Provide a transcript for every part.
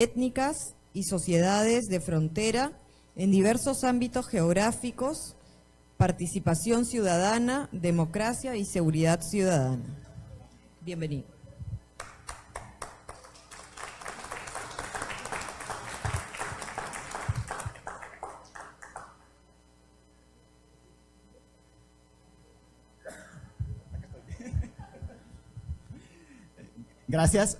étnicas y sociedades de frontera en diversos ámbitos geográficos, participación ciudadana, democracia y seguridad ciudadana. Bienvenido. Gracias.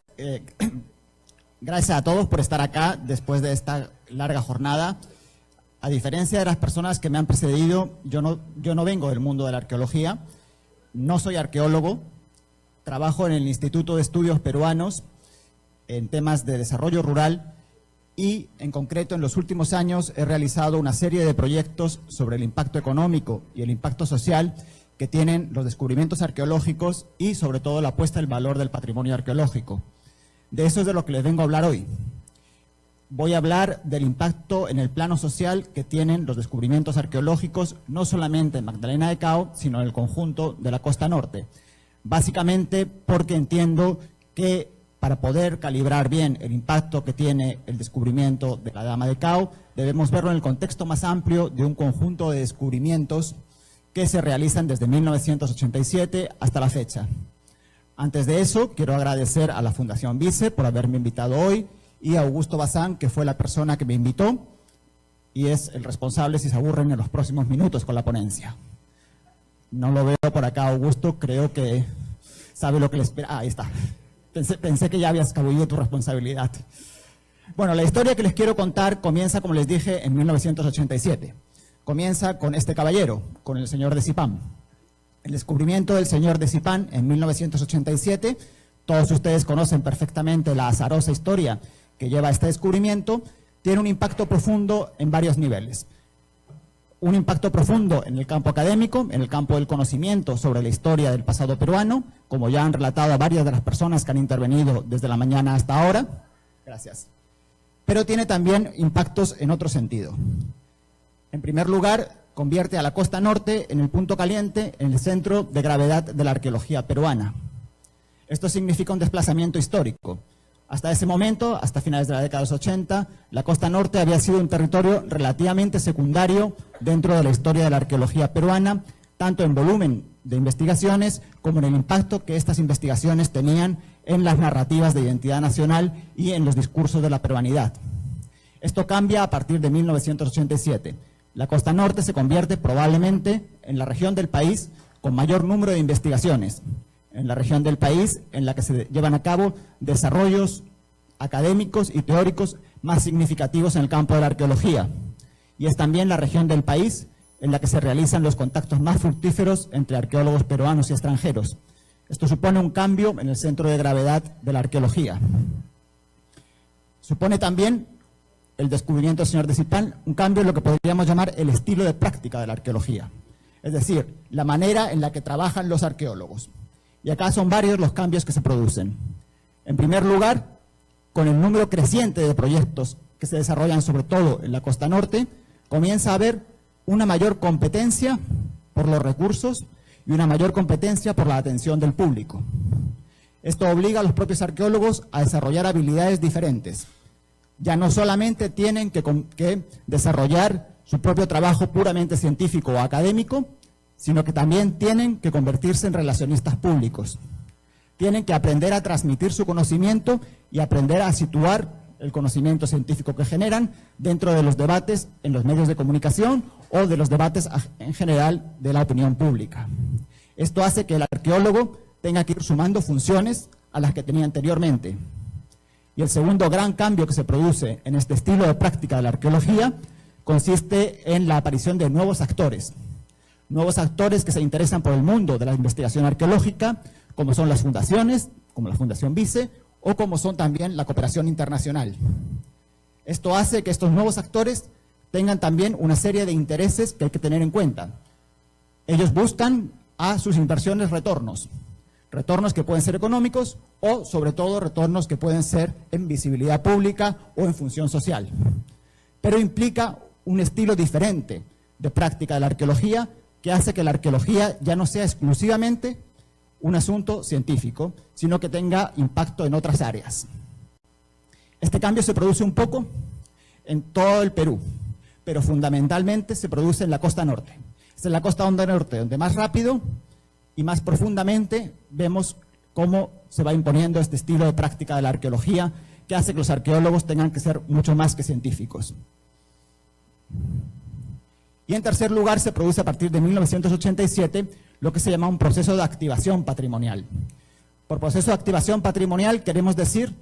Gracias a todos por estar acá después de esta larga jornada. A diferencia de las personas que me han precedido, yo no vengo del mundo de la arqueología, no soy arqueólogo, trabajo en el Instituto de Estudios Peruanos en temas de desarrollo rural y, en concreto, en los últimos años he realizado una serie de proyectos sobre el impacto económico y el impacto social que tienen los descubrimientos arqueológicos y, sobre todo, la puesta en valor del patrimonio arqueológico. De eso es de lo que les vengo a hablar hoy. Voy a hablar del impacto en el plano social que tienen los descubrimientos arqueológicos, no solamente en Magdalena de Cao, sino en el conjunto de la costa norte. Básicamente porque entiendo que para poder calibrar bien el impacto que tiene el descubrimiento de la Dama de Cao, debemos verlo en el contexto más amplio de un conjunto de descubrimientos que se realizan desde 1987 hasta la fecha. Antes de eso, quiero agradecer a la Fundación Vice por haberme invitado hoy y a Augusto Bazán, que fue la persona que me invitó y es el responsable si se aburren en los próximos minutos con la ponencia. No lo veo por acá, Augusto, creo que sabe lo que le espera. Ah, ahí está. Pensé que ya habías escabullido tu responsabilidad. Bueno, la historia que les quiero contar comienza, como les dije, en 1987. Comienza con este caballero, con el señor de Zipán. El descubrimiento del señor de Zipán en 1987, todos ustedes conocen perfectamente la azarosa historia que lleva a este descubrimiento, tiene un impacto profundo en varios niveles. Un impacto profundo en el campo académico, en el campo del conocimiento sobre la historia del pasado peruano, como ya han relatado a varias de las personas que han intervenido desde la mañana hasta ahora. Gracias. Pero tiene también impactos en otro sentido. En primer lugar, convierte a la costa norte en el punto caliente, en el centro de gravedad de la arqueología peruana. Esto significa un desplazamiento histórico. Hasta ese momento, hasta finales de la década de los 80, la costa norte había sido un territorio relativamente secundario dentro de la historia de la arqueología peruana, tanto en volumen de investigaciones como en el impacto que estas investigaciones tenían en las narrativas de identidad nacional y en los discursos de la peruanidad. Esto cambia a partir de 1987. La costa norte se convierte probablemente en la región del país con mayor número de investigaciones, en la región del país en la que se llevan a cabo desarrollos académicos y teóricos más significativos en el campo de la arqueología. Y es también la región del país en la que se realizan los contactos más fructíferos entre arqueólogos peruanos y extranjeros. Esto supone un cambio en el centro de gravedad de la arqueología. Supone también el descubrimiento del señor de Zipán, un cambio en lo que podríamos llamar el estilo de práctica de la arqueología, es decir, la manera en la que trabajan los arqueólogos. Y acá son varios los cambios que se producen. En primer lugar, con el número creciente de proyectos que se desarrollan sobre todo en la costa norte, comienza a haber una mayor competencia por los recursos y una mayor competencia por la atención del público. Esto obliga a los propios arqueólogos a desarrollar habilidades diferentes. Ya no solamente tienen que desarrollar su propio trabajo puramente científico o académico, sino que también tienen que convertirse en relacionistas públicos. Tienen que aprender a transmitir su conocimiento y aprender a situar el conocimiento científico que generan dentro de los debates en los medios de comunicación o de los debates en general de la opinión pública. Esto hace que el arqueólogo tenga que ir sumando funciones a las que tenía anteriormente. Y el segundo gran cambio que se produce en este estilo de práctica de la arqueología consiste en la aparición de nuevos actores que se interesan por el mundo de la investigación arqueológica, como son las fundaciones, como la Fundación Vice, o como son también la cooperación internacional. Esto hace que estos nuevos actores tengan también una serie de intereses que hay que tener en cuenta. Ellos buscan a sus inversiones retornos que pueden ser económicos o, sobre todo, retornos que pueden ser en visibilidad pública o en función social. Pero implica un estilo diferente de práctica de la arqueología que hace que la arqueología ya no sea exclusivamente un asunto científico, sino que tenga impacto en otras áreas. Este cambio se produce un poco en todo el Perú, pero fundamentalmente se produce en la costa norte. Es en la costa norte donde más rápido y más profundamente vemos cómo se va imponiendo este estilo de práctica de la arqueología que hace que los arqueólogos tengan que ser mucho más que científicos. Y en tercer lugar, se produce a partir de 1987 lo que se llama un proceso de activación patrimonial. Por proceso de activación patrimonial queremos decir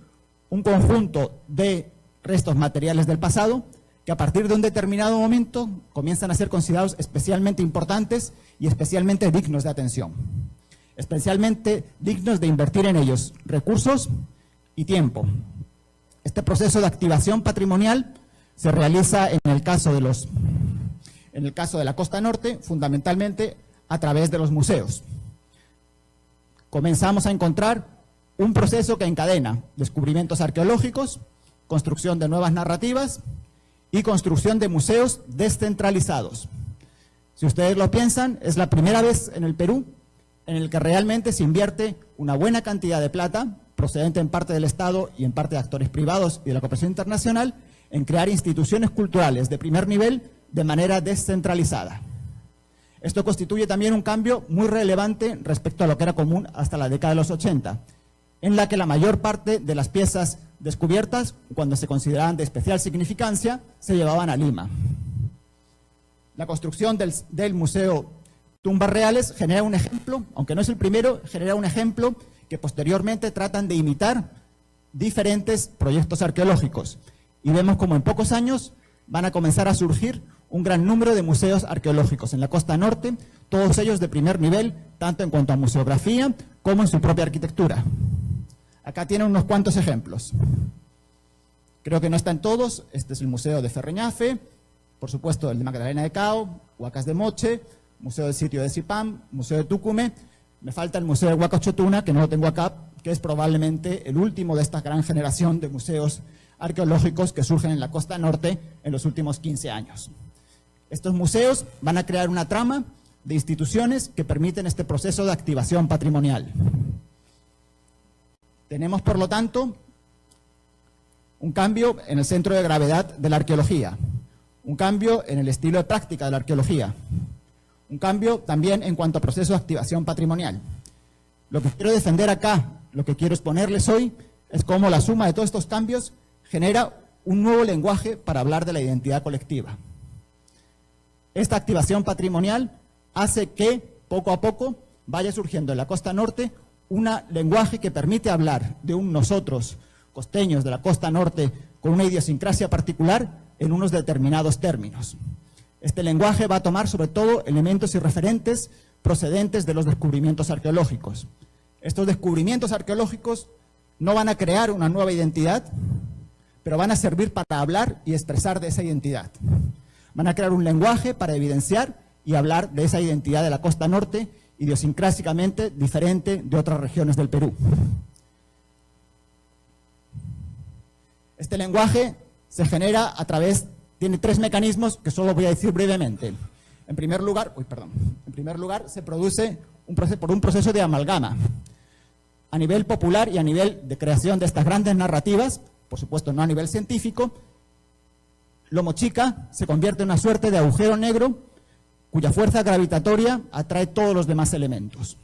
un conjunto de restos materiales del pasado que a partir de un determinado momento comienzan a ser considerados especialmente importantes y especialmente dignos de atención. Especialmente dignos de invertir en ellos recursos y tiempo. Este proceso de activación patrimonial se realiza en el caso de la costa norte, fundamentalmente a través de los museos. Comenzamos a encontrar un proceso que encadena descubrimientos arqueológicos, construcción de nuevas narrativas y construcción de museos descentralizados. Si ustedes lo piensan, es la primera vez en el Perú en el que realmente se invierte una buena cantidad de plata, procedente en parte del Estado y en parte de actores privados y de la cooperación internacional, en crear instituciones culturales de primer nivel de manera descentralizada. Esto constituye también un cambio muy relevante respecto a lo que era común hasta la década de los 80, en la que la mayor parte de las piezas descubiertas, cuando se consideraban de especial significancia, se llevaban a Lima. La construcción del Museo Tumbas Reales genera un ejemplo, aunque no es el primero, genera un ejemplo que posteriormente tratan de imitar diferentes proyectos arqueológicos. Y vemos como en pocos años van a comenzar a surgir un gran número de museos arqueológicos en la costa norte, todos ellos de primer nivel, tanto en cuanto a museografía como en su propia arquitectura. Acá tienen unos cuantos ejemplos. Creo que no están todos. Este es el Museo de Ferreñafe, por supuesto el de Magdalena de Cao, Huacas de Moche, Museo del Sitio de Zipam, Museo de Tucumé. Me falta el Museo de Huacachotuna, que no lo tengo acá, que es probablemente el último de esta gran generación de museos arqueológicos que surgen en la costa norte en los últimos 15 años. Estos museos van a crear una trama de instituciones que permiten este proceso de activación patrimonial. Tenemos, por lo tanto, un cambio en el centro de gravedad de la arqueología, un cambio en el estilo de práctica de la arqueología, un cambio también en cuanto a proceso de activación patrimonial. Lo que quiero defender acá, lo que quiero exponerles hoy, es cómo la suma de todos estos cambios genera un nuevo lenguaje para hablar de la identidad colectiva. Esta activación patrimonial hace que, poco a poco, vaya surgiendo en la costa norte un lenguaje que permite hablar de un nosotros, costeños de la costa norte, con una idiosincrasia particular en unos determinados términos. Este lenguaje va a tomar sobre todo elementos y referentes procedentes de los descubrimientos arqueológicos. Estos descubrimientos arqueológicos no van a crear una nueva identidad, pero van a servir para hablar y expresar de esa identidad. Van a crear un lenguaje para evidenciar y hablar de esa identidad de la costa norte, idiosincrásicamente diferente de otras regiones del Perú. Este lenguaje se genera a través, tiene tres mecanismos que solo voy a decir brevemente. En primer lugar, se produce por un proceso de amalgama. A nivel popular y a nivel de creación de estas grandes narrativas, por supuesto no a nivel científico, lo mochica se convierte en una suerte de agujero negro cuya fuerza gravitatoria atrae todos los demás elementos.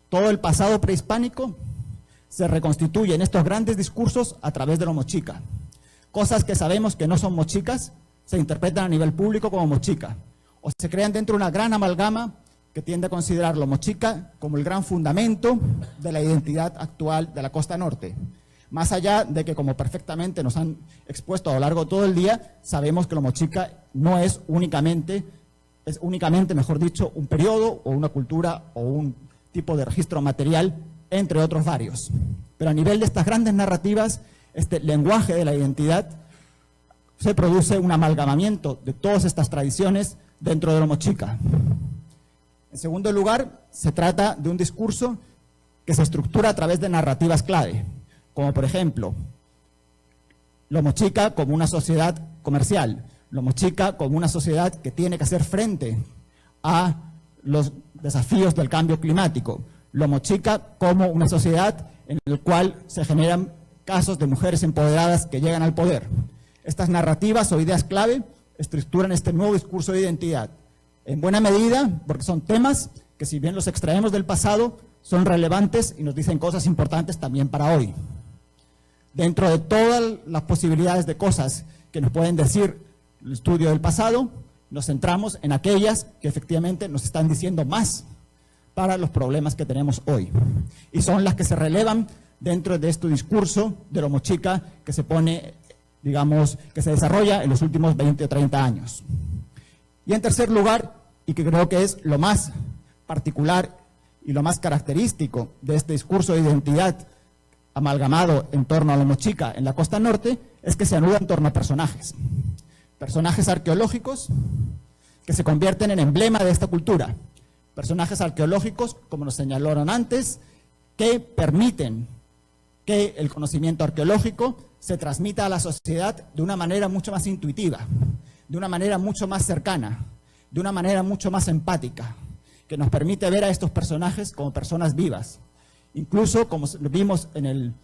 Todo el pasado prehispánico se reconstituye en estos grandes discursos a través de lo mochica. Cosas que sabemos que no son mochicas se interpretan a nivel público como mochica, o se crean dentro de una gran amalgama que tiende a considerar lo mochica como el gran fundamento de la identidad actual de la costa norte. Más allá de que, como perfectamente nos han expuesto a lo largo de todo el día, sabemos que lo mochica no es únicamente, mejor dicho, un periodo o una cultura o un tipo de registro material, entre otros varios. Pero a nivel de estas grandes narrativas, este lenguaje de la identidad, se produce un amalgamamiento de todas estas tradiciones dentro de lo mochica. En segundo lugar, se trata de un discurso que se estructura a través de narrativas clave, como por ejemplo, lo mochica como una sociedad comercial, lo mochica como una sociedad que tiene que hacer frente a los desafíos del cambio climático, lo mochica como una sociedad en la cual se generan casos de mujeres empoderadas que llegan al poder. Estas narrativas o ideas clave estructuran este nuevo discurso de identidad, en buena medida porque son temas que, si bien los extraemos del pasado, son relevantes y nos dicen cosas importantes también para hoy. Dentro de todas las posibilidades de cosas que nos pueden decir el estudio del pasado, nos centramos en aquellas que efectivamente nos están diciendo más para los problemas que tenemos hoy. Y son las que se relevan dentro de este discurso de la mochica que se pone, digamos, que se desarrolla en los últimos 20 o 30 años. Y en tercer lugar, y que creo que es lo más particular y lo más característico de este discurso de identidad amalgamado en torno a la mochica en la costa norte, es que se anuda en torno a personajes. Personajes arqueológicos que se convierten en emblema de esta cultura. Personajes arqueológicos, como nos señalaron antes, que permiten que el conocimiento arqueológico se transmita a la sociedad de una manera mucho más intuitiva, de una manera mucho más cercana, de una manera mucho más empática, que nos permite ver a estos personajes como personas vivas. Incluso, como vimos en el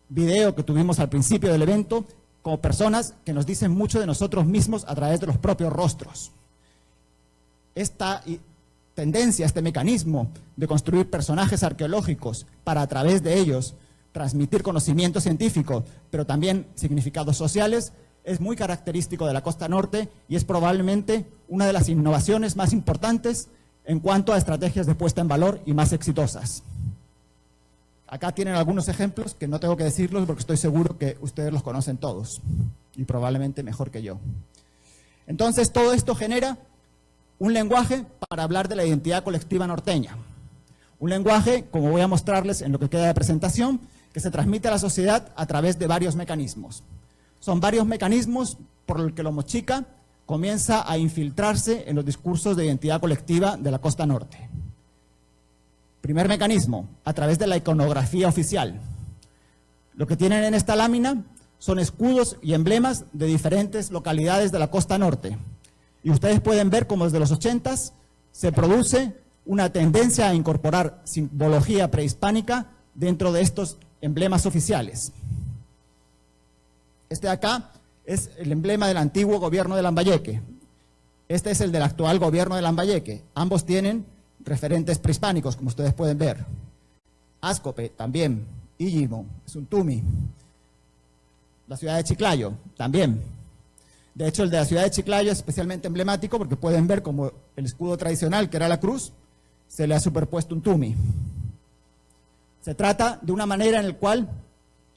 video que tuvimos al principio del evento, como personas que nos dicen mucho de nosotros mismos a través de los propios rostros. Esta tendencia, este mecanismo de construir personajes arqueológicos para, a través de ellos, transmitir conocimiento científico, pero también significados sociales, es muy característico de la costa norte y es probablemente una de las innovaciones más importantes en cuanto a estrategias de puesta en valor y más exitosas. Acá tienen algunos ejemplos que no tengo que decirlos porque estoy seguro que ustedes los conocen todos y probablemente mejor que yo. Entonces, todo esto genera un lenguaje para hablar de la identidad colectiva norteña. Un lenguaje, como voy a mostrarles en lo que queda de presentación, que se transmite a la sociedad a través de varios mecanismos. Son varios mecanismos por los que la mochica comienza a infiltrarse en los discursos de identidad colectiva de la costa norte. Primer mecanismo, a través de la iconografía oficial. Lo que tienen en esta lámina son escudos y emblemas de diferentes localidades de la costa norte. Y ustedes pueden ver cómo desde los 80s se produce una tendencia a incorporar simbología prehispánica dentro de estos emblemas oficiales. Este de acá es el emblema del antiguo gobierno de Lambayeque. Este es el del actual gobierno de Lambayeque. Ambos tienen referentes prehispánicos, como ustedes pueden ver. Ascope, también. Illimo, es un tumi. La ciudad de Chiclayo, también. De hecho, el de la ciudad de Chiclayo es especialmente emblemático porque pueden ver como el escudo tradicional, que era la cruz, se le ha superpuesto un tumi. Se trata de una manera en la cual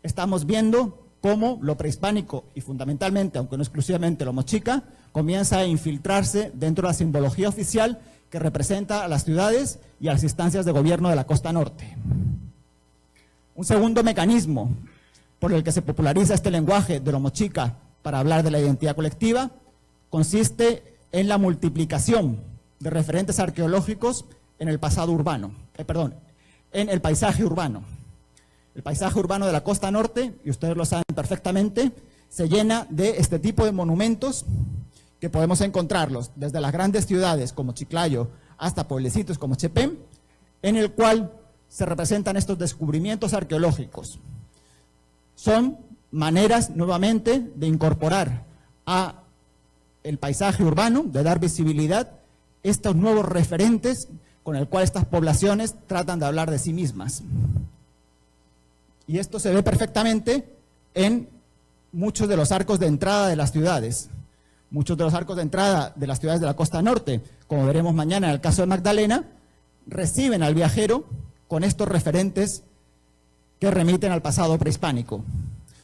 estamos viendo cómo lo prehispánico y fundamentalmente, aunque no exclusivamente lo mochica, comienza a infiltrarse dentro de la simbología oficial que representa a las ciudades y a las instancias de gobierno de la costa norte. Un segundo mecanismo por el que se populariza este lenguaje de lo mochica para hablar de la identidad colectiva consiste en la multiplicación de referentes arqueológicos en el pasado urbano, en el paisaje urbano. El paisaje urbano de la costa norte, y ustedes lo saben perfectamente, se llena de este tipo de monumentos que podemos encontrarlos desde las grandes ciudades como Chiclayo hasta pueblecitos como Chepén, en el cual se representan estos descubrimientos arqueológicos. Son maneras nuevamente de incorporar a el paisaje urbano, de dar visibilidad a estos nuevos referentes con el cual estas poblaciones tratan de hablar de sí mismas. Y esto se ve perfectamente en muchos de los arcos de entrada de las ciudades. Muchos de los arcos de entrada de las ciudades de la costa norte, como veremos mañana en el caso de Magdalena, reciben al viajero con estos referentes que remiten al pasado prehispánico.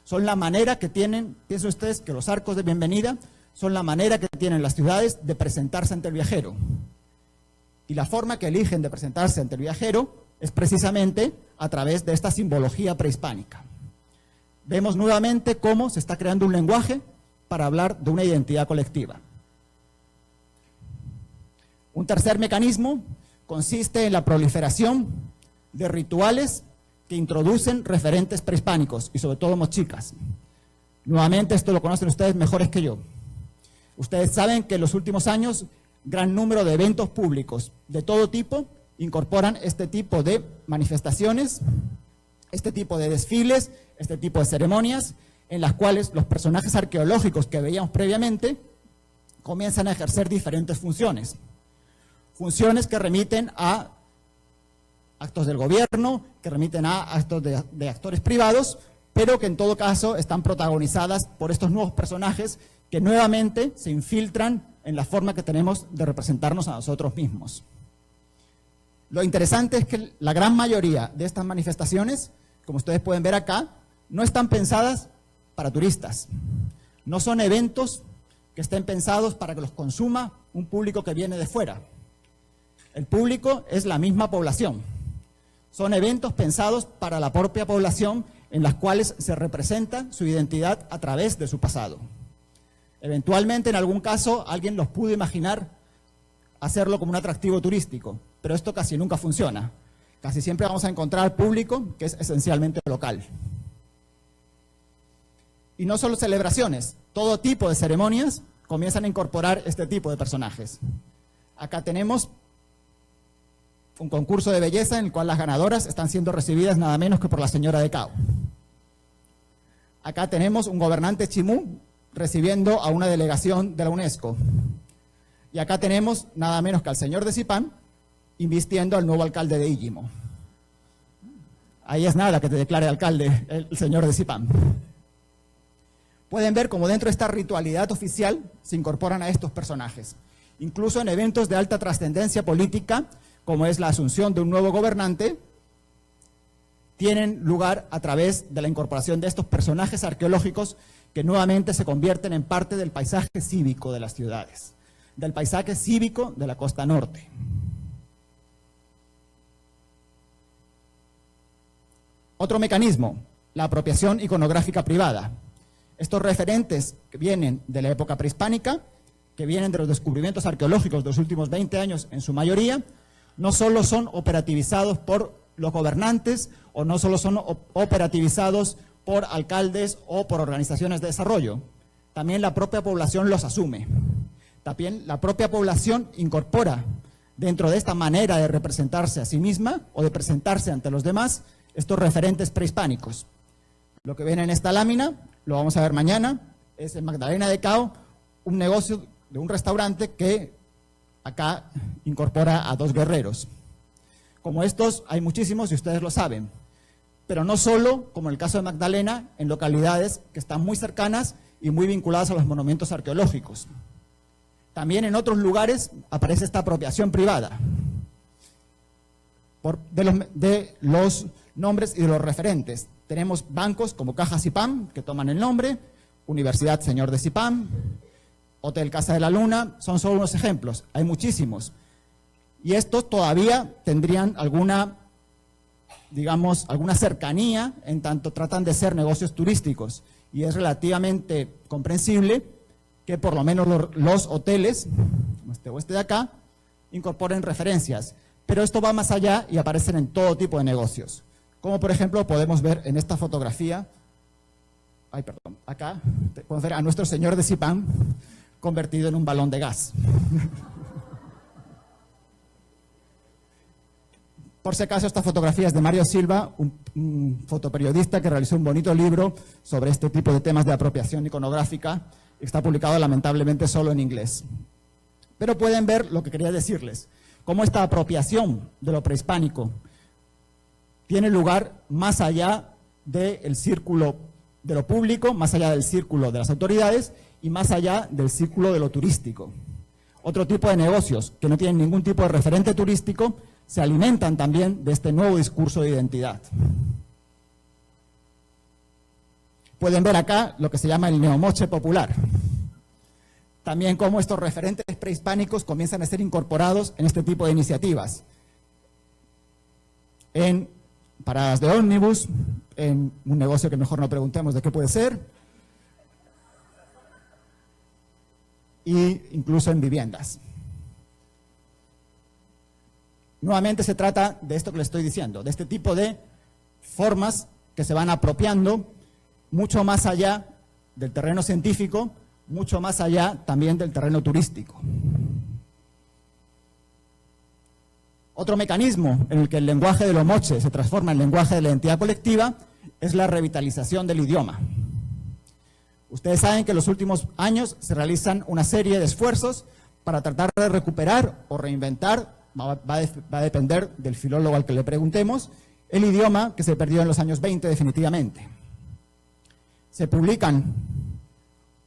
Son la manera que tienen, piensen ustedes que los arcos de bienvenida son la manera que tienen las ciudades de presentarse ante el viajero. Y la forma que eligen de presentarse ante el viajero es precisamente a través de esta simbología prehispánica. Vemos nuevamente cómo se está creando un lenguaje para hablar de una identidad colectiva. Un tercer mecanismo consiste en la proliferación de rituales que introducen referentes prehispánicos y sobre todo mochicas. Nuevamente, esto lo conocen ustedes mejores que yo. Ustedes saben que en los últimos años gran número de eventos públicos de todo tipo incorporan este tipo de manifestaciones este tipo de desfiles, este tipo de ceremonias, en las cuales los personajes arqueológicos que veíamos previamente comienzan a ejercer diferentes funciones. Funciones que remiten a actos del gobierno, que remiten a actos de actores privados, pero que en todo caso están protagonizadas por estos nuevos personajes que nuevamente se infiltran en la forma que tenemos de representarnos a nosotros mismos. Lo interesante es que la gran mayoría de estas manifestaciones, como ustedes pueden ver acá, no están pensadas para turistas. No son eventos que estén pensados para que los consuma un público que viene de fuera. El público es la misma población. Son eventos pensados para la propia población en las cuales se representa su identidad a través de su pasado. Eventualmente, en algún caso, alguien los pudo imaginar hacerlo como un atractivo turístico, pero esto casi nunca funciona. Casi siempre vamos a encontrar público que es esencialmente local. Y no solo celebraciones, todo tipo de ceremonias comienzan a incorporar este tipo de personajes. Acá tenemos un concurso de belleza en el cual las ganadoras están siendo recibidas nada menos que por la señora de Cao. Acá tenemos un gobernante chimú recibiendo a una delegación de la UNESCO. Y acá tenemos nada menos que al señor de Zipán invistiendo al nuevo alcalde de Íllimo. Ahí es nada que te declare alcalde el señor de Zipán. Pueden ver cómo dentro de esta ritualidad oficial se incorporan a estos personajes. Incluso en eventos de alta trascendencia política, como es la asunción de un nuevo gobernante, tienen lugar a través de la incorporación de estos personajes arqueológicos que nuevamente se convierten en parte del paisaje cívico de las ciudades, del paisaje cívico de la costa norte. Otro mecanismo, la apropiación iconográfica privada. Estos referentes que vienen de la época prehispánica, que vienen de los descubrimientos arqueológicos de los últimos 20 años en su mayoría, no solo son operativizados por los gobernantes o no solo son operativizados por alcaldes o por organizaciones de desarrollo, también la propia población los asume. También la propia población incorpora dentro de esta manera de representarse a sí misma o de presentarse ante los demás estos referentes prehispánicos. Lo que ven en esta lámina, lo vamos a ver mañana, es en Magdalena de Cao, un negocio de un restaurante que acá incorpora a 2 guerreros. Como estos hay muchísimos y ustedes lo saben, pero no solo, como en el caso de Magdalena, en localidades que están muy cercanas y muy vinculadas a los monumentos arqueológicos. También en otros lugares aparece esta apropiación privada de los nombres y de los referentes. Tenemos bancos como Caja Zipán, que toman el nombre, Universidad Señor de Zipán, Hotel Casa de la Luna, son solo unos ejemplos, hay muchísimos. Y estos todavía tendrían alguna, digamos, alguna cercanía en tanto tratan de ser negocios turísticos. Y es relativamente comprensible que por lo menos los hoteles, como este o este de acá, incorporen referencias. Pero esto va más allá y aparecen en todo tipo de negocios. Como por ejemplo podemos ver en esta fotografía, acá podemos ver a nuestro señor de Zipán convertido en un balón de gas. Por si acaso, esta fotografía es de Mario Silva, un fotoperiodista que realizó un bonito libro sobre este tipo de temas de apropiación iconográfica. Está publicado lamentablemente solo en inglés. Pero pueden ver lo que quería decirles, cómo esta apropiación de lo prehispánico tiene lugar más allá del círculo de lo público, más allá del círculo de las autoridades y más allá del círculo de lo turístico. Otro tipo de negocios que no tienen ningún tipo de referente turístico se alimentan también de este nuevo discurso de identidad. Pueden ver acá lo que se llama el neomoche popular. También cómo estos referentes prehispánicos comienzan a ser incorporados en este tipo de iniciativas. En paradas de ómnibus, en un negocio que mejor no preguntemos de qué puede ser, e incluso en viviendas. Nuevamente se trata de esto que les estoy diciendo, de este tipo de formas que se van apropiando mucho más allá del terreno científico, mucho más allá también del terreno turístico. Otro mecanismo en el que el lenguaje de los moche se transforma en lenguaje de la identidad colectiva es la revitalización del idioma. Ustedes saben que en los últimos años se realizan una serie de esfuerzos para tratar de recuperar o reinventar, va a depender del filólogo al que le preguntemos, el idioma que se perdió en los años 20 definitivamente. Se publican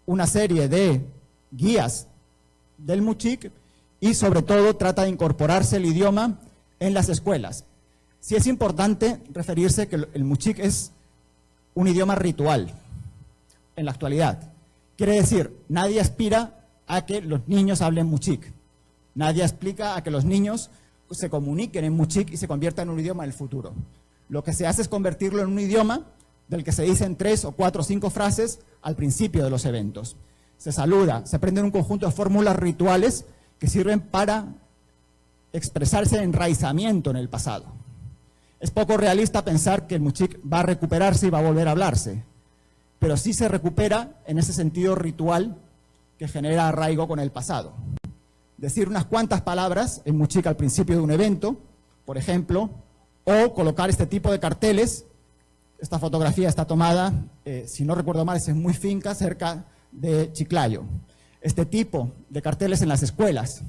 una serie de guías del Mochic y sobre todo trata de incorporarse el idioma en las escuelas. Sí es importante referirse que el Mochic es un idioma ritual en la actualidad. Quiere decir, nadie aspira a que los niños hablen Mochic. Nadie aspira a que los niños se comuniquen en Mochic y se conviertan en un idioma del futuro. Lo que se hace es convertirlo en un idioma del que se dicen 3 o 4 o 5 frases al principio de los eventos. Se saluda, se aprenden un conjunto de fórmulas rituales que sirven para expresarse en enraizamiento en el pasado. Es poco realista pensar que el Mochic va a recuperarse y va a volver a hablarse, pero sí se recupera en ese sentido ritual que genera arraigo con el pasado. Decir unas cuantas palabras en Mochic al principio de un evento, por ejemplo, o colocar este tipo de carteles. Esta fotografía está tomada, si no recuerdo mal, es en Muy Finca, cerca de Chiclayo. Este tipo de carteles en las escuelas.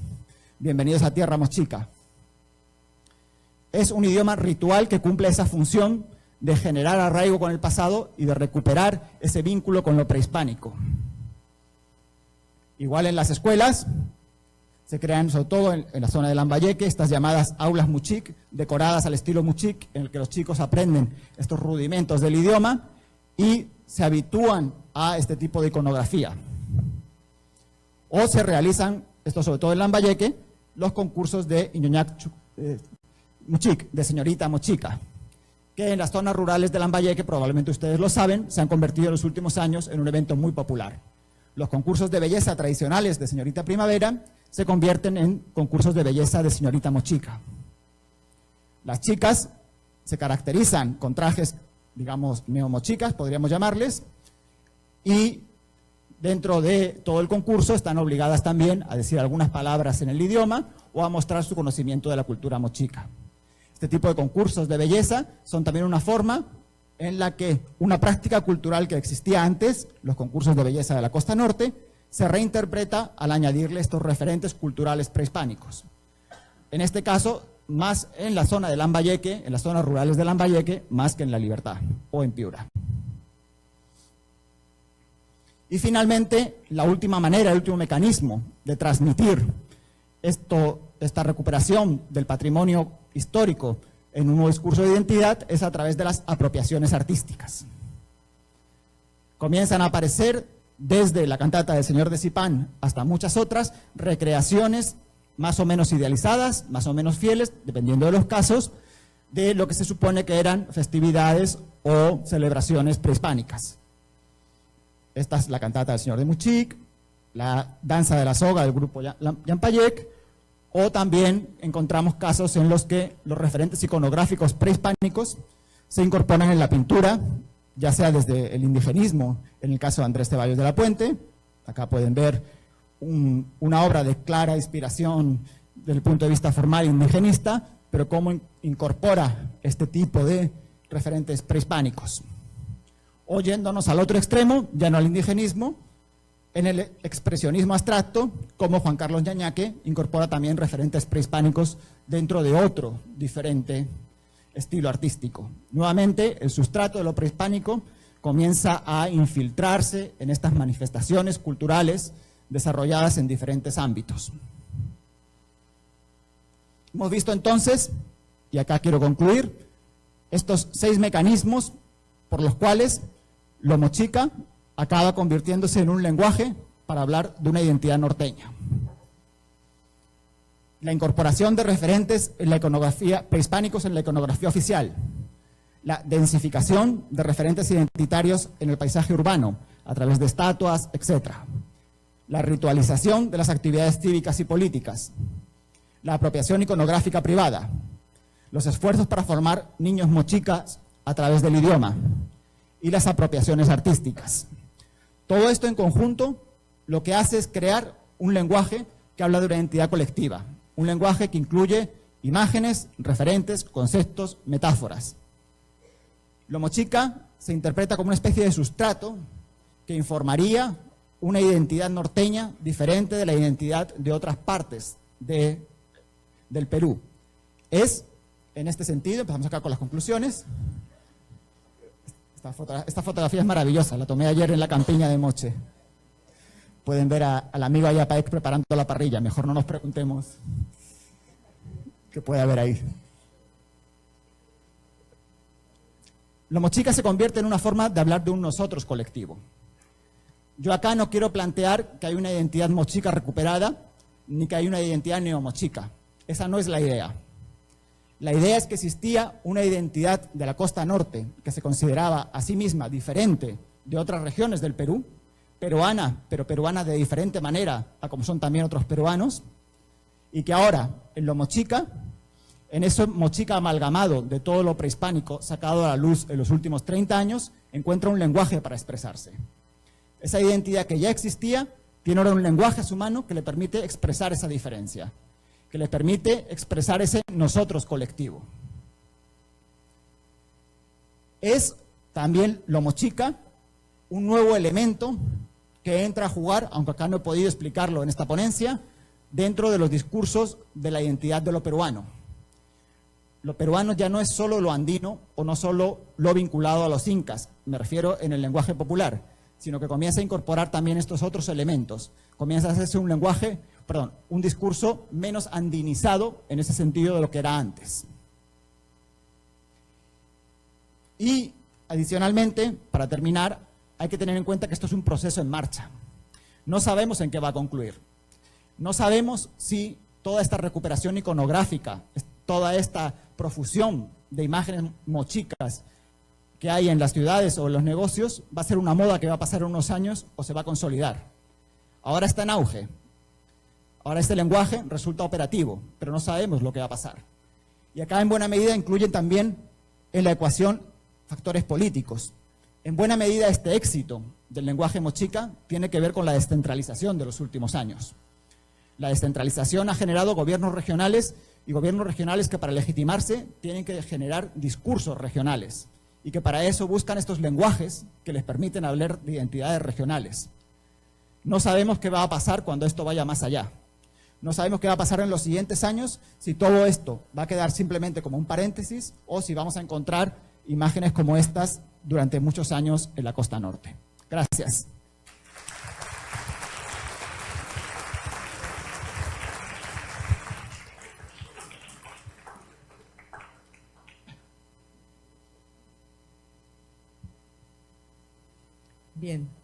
Bienvenidos a Tierra Mochica. Es un idioma ritual que cumple esa función de generar arraigo con el pasado y de recuperar ese vínculo con lo prehispánico. Igual en las escuelas se crean, sobre todo en la zona de Lambayeque, estas llamadas aulas Mochic, decoradas al estilo Mochic, en el que los chicos aprenden estos rudimentos del idioma y se habitúan a este tipo de iconografía. O se realizan, esto sobre todo en Lambayeque, los concursos de Iñoñac Mochic, de señorita Mochica, que en las zonas rurales de Lambayeque, probablemente ustedes lo saben, se han convertido en los últimos años en un evento muy popular. Los concursos de belleza tradicionales de señorita Primavera se convierten en concursos de belleza de señorita Mochica. Las chicas se caracterizan con trajes, digamos, neomochicas, podríamos llamarles, y dentro de todo el concurso están obligadas también a decir algunas palabras en el idioma o a mostrar su conocimiento de la cultura mochica. Este tipo de concursos de belleza son también una forma en la que una práctica cultural que existía antes, los concursos de belleza de la costa norte, se reinterpreta al añadirle estos referentes culturales prehispánicos. En este caso, más en la zona de Lambayeque, en las zonas rurales de Lambayeque, más que en La Libertad o en Piura. Y finalmente, la última manera, el último mecanismo de transmitir esta recuperación del patrimonio histórico en un nuevo discurso de identidad es a través de las apropiaciones artísticas. Comienzan a aparecer desde la cantata del Señor de Zipán hasta muchas otras recreaciones más o menos idealizadas, más o menos fieles, dependiendo de los casos, de lo que se supone que eran festividades o celebraciones prehispánicas. Esta es la cantata del Señor de Mochic, la danza de la soga del grupo Llampayec, o también encontramos casos en los que los referentes iconográficos prehispánicos se incorporan en la pintura, ya sea desde el indigenismo, en el caso de Andrés Ceballos de la Puente. Acá pueden ver una obra de clara inspiración desde el punto de vista formal indigenista, pero cómo incorpora este tipo de referentes prehispánicos. O yéndonos al otro extremo, ya no al indigenismo, en el expresionismo abstracto, como Juan Carlos Ñañaque incorpora también referentes prehispánicos dentro de otro diferente estilo artístico. Nuevamente, el sustrato de lo prehispánico comienza a infiltrarse en estas manifestaciones culturales desarrolladas en diferentes ámbitos. Hemos visto entonces, y acá quiero concluir, estos 6 mecanismos por los cuales lo mochica acaba convirtiéndose en un lenguaje para hablar de una identidad norteña. La incorporación de referentes en la iconografía prehispánicos en la iconografía oficial, la densificación de referentes identitarios en el paisaje urbano a través de estatuas, etc. La ritualización de las actividades cívicas y políticas, la apropiación iconográfica privada, los esfuerzos para formar niños mochicas a través del idioma y las apropiaciones artísticas. Todo esto en conjunto lo que hace es crear un lenguaje que habla de una identidad colectiva, un lenguaje que incluye Imágenes, referentes, conceptos, metáforas. Lo mochica se interpreta como una especie de sustrato que informaría una identidad norteña diferente de la identidad de otras partes del Perú. Es, en este sentido, empezamos acá con las conclusiones. Esta fotografía es maravillosa, la tomé ayer en la campiña de Moche. Pueden ver al amigo Ayapaek preparando la parrilla, mejor no nos preguntemos qué puede haber ahí. Lo mochica se convierte en una forma de hablar de un nosotros colectivo. Yo acá no quiero plantear que hay una identidad mochica recuperada, ni que hay una identidad neomochica. Esa no es la idea. La idea es que existía una identidad de la costa norte que se consideraba a sí misma diferente de otras regiones del Perú, peruana, pero peruana de diferente manera a como son también otros peruanos, y que ahora, en lo mochica, en ese mochica amalgamado de todo lo prehispánico sacado a la luz en los últimos 30 años, encuentra un lenguaje para expresarse. Esa identidad que ya existía tiene ahora un lenguaje a su mano que le permite expresar esa diferencia, que le permite expresar ese nosotros colectivo. Es también lo mochica un nuevo elemento que entra a jugar, aunque acá no he podido explicarlo en esta ponencia, dentro de los discursos de la identidad de lo peruano. Lo peruano ya no es solo lo andino o no solo lo vinculado a los incas, me refiero en el lenguaje popular, sino que comienza a incorporar también estos otros elementos. Comienza a hacerse un discurso menos andinizado en ese sentido de lo que era antes. Y adicionalmente, para terminar, hay que tener en cuenta que esto es un proceso en marcha. No sabemos en qué va a concluir. No sabemos si toda esta recuperación iconográfica, toda esta profusión de imágenes mochicas que hay en las ciudades o en los negocios, va a ser una moda que va a pasar unos años o se va a consolidar. Ahora está en auge. Ahora este lenguaje resulta operativo, pero no sabemos lo que va a pasar. Y acá en buena medida incluyen también en la ecuación factores políticos. En buena medida este éxito del lenguaje mochica tiene que ver con la descentralización de los últimos años. La descentralización ha generado gobiernos regionales y gobiernos regionales que para legitimarse tienen que generar discursos regionales y que para eso buscan estos lenguajes que les permiten hablar de identidades regionales. No sabemos qué va a pasar cuando esto vaya más allá. No sabemos qué va a pasar en los siguientes años, si todo esto va a quedar simplemente como un paréntesis o si vamos a encontrar imágenes como estas durante muchos años en la costa norte. Gracias. Bien.